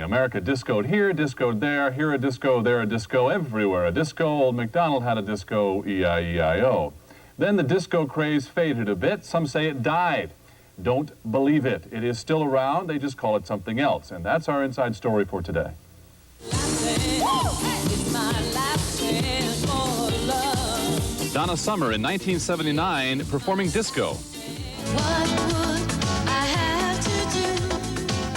America discoed here, discoed there, here a disco, there a disco, everywhere a disco. Old MacDonald had a disco, E-I-E-I-O. Then the disco craze faded a bit. Some say it died. Don't believe it. It is still around. They just call it something else. And that's our inside story for today. Donna Summer in 1979 performing disco.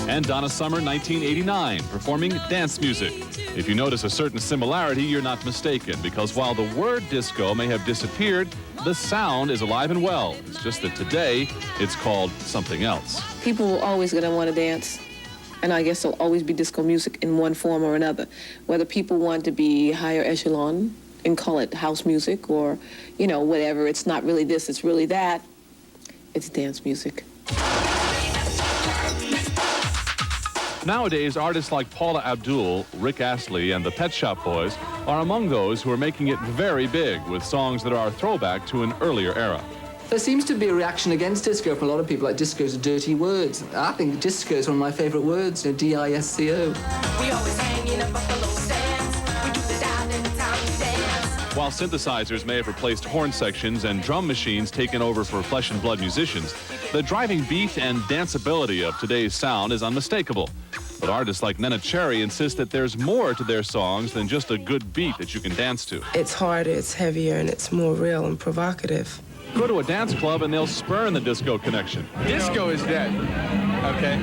And Donna Summer 1989 performing dance music. If you notice a certain similarity, you're not mistaken, because while the word disco may have disappeared, the sound is alive and well. It's just that today it's called something else. People are always going to want to dance, and I guess there'll always be disco music in one form or another. Whether people want to be higher echelon and call it house music or, you know, whatever, it's not really this, it's really that, it's dance music. Nowadays, artists like Paula Abdul, Rick Astley, and the Pet Shop Boys are among those who are making it very big with songs that are a throwback to an earlier era. There seems to be a reaction against disco from a lot of people, like disco's a dirty word. I think disco is one of my favorite words, you know, D-I-S-C-O. We always hang in a buffalo sands. We do the down every time we dance. While synthesizers may have replaced horn sections and drum machines taken over for flesh and blood musicians, the driving beat and danceability of today's sound is unmistakable. But artists like Nena Cherry insist that there's more to their songs than just a good beat that you can dance to. It's harder, it's heavier, and it's more real and provocative. Go to a dance club and they'll spurn the disco connection. Disco is dead, okay?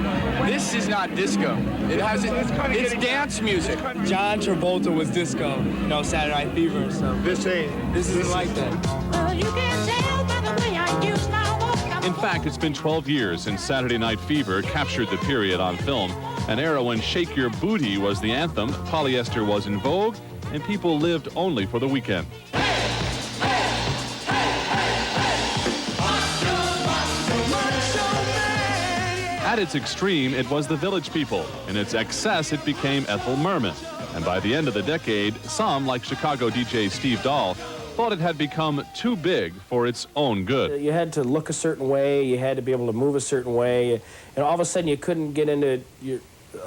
This is not disco. It's dance music. John Travolta was disco, you know, Saturday Night Fever, so this isn't like that. Well, you can tell by the way I use my walk. In fact, it's been 12 years since Saturday Night Fever captured the period on film, an era when Shake Your Booty was the anthem, polyester was in vogue, and people lived only for the weekend. At its extreme, it was the Village People. In its excess, it became Ethel Merman. And by the end of the decade, some, like Chicago DJ Steve Dahl, thought it had become too big for its own good. You had to look a certain way, you had to be able to move a certain way, and all of a sudden you couldn't get into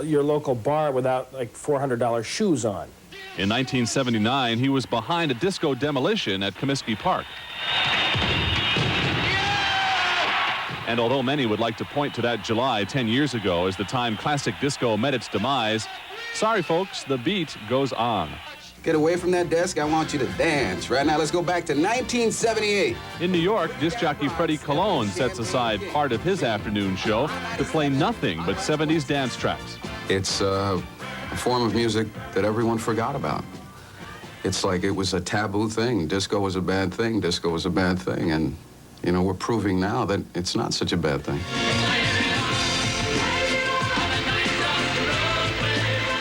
your local bar without like $400 shoes on. In 1979, he was behind a disco demolition at Comiskey Park. And although many would like to point to that July 10 years ago as the time classic disco met its demise, sorry folks, the beat goes on. Get away from that desk, I want you to dance. Right now, let's go back to 1978. In New York, disc jockey Freddie Colon sets aside part of his afternoon show to play nothing but 70s dance tracks. It's a form of music that everyone forgot about. It's like it was a taboo thing. Disco was a bad thing. Disco was a bad thing. And, you know, we're proving now that it's not such a bad thing.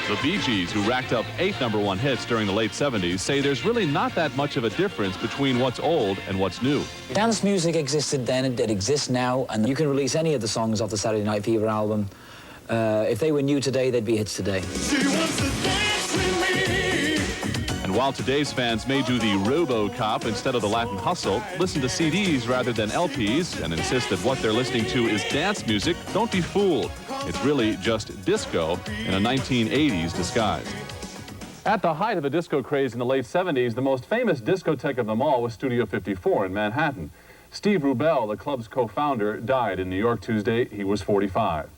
The Bee Gees, who racked up 8 #1 hits during the late 70s, say there's really not that much of a difference between what's old and what's new. Dance music existed then, it exists now, and you can release any of the songs off the Saturday Night Fever album. If they were new today, they'd be hits today. And while today's fans may do the RoboCop instead of the Latin hustle, listen to CDs rather than LPs, and insist that what they're listening to is dance music, don't be fooled. It's really just disco in a 1980s disguise. At the height of the disco craze in the late 70s, the most famous discotheque of them all was Studio 54 in Manhattan. Steve Rubell, the club's co-founder, died in New York Tuesday. He was 45.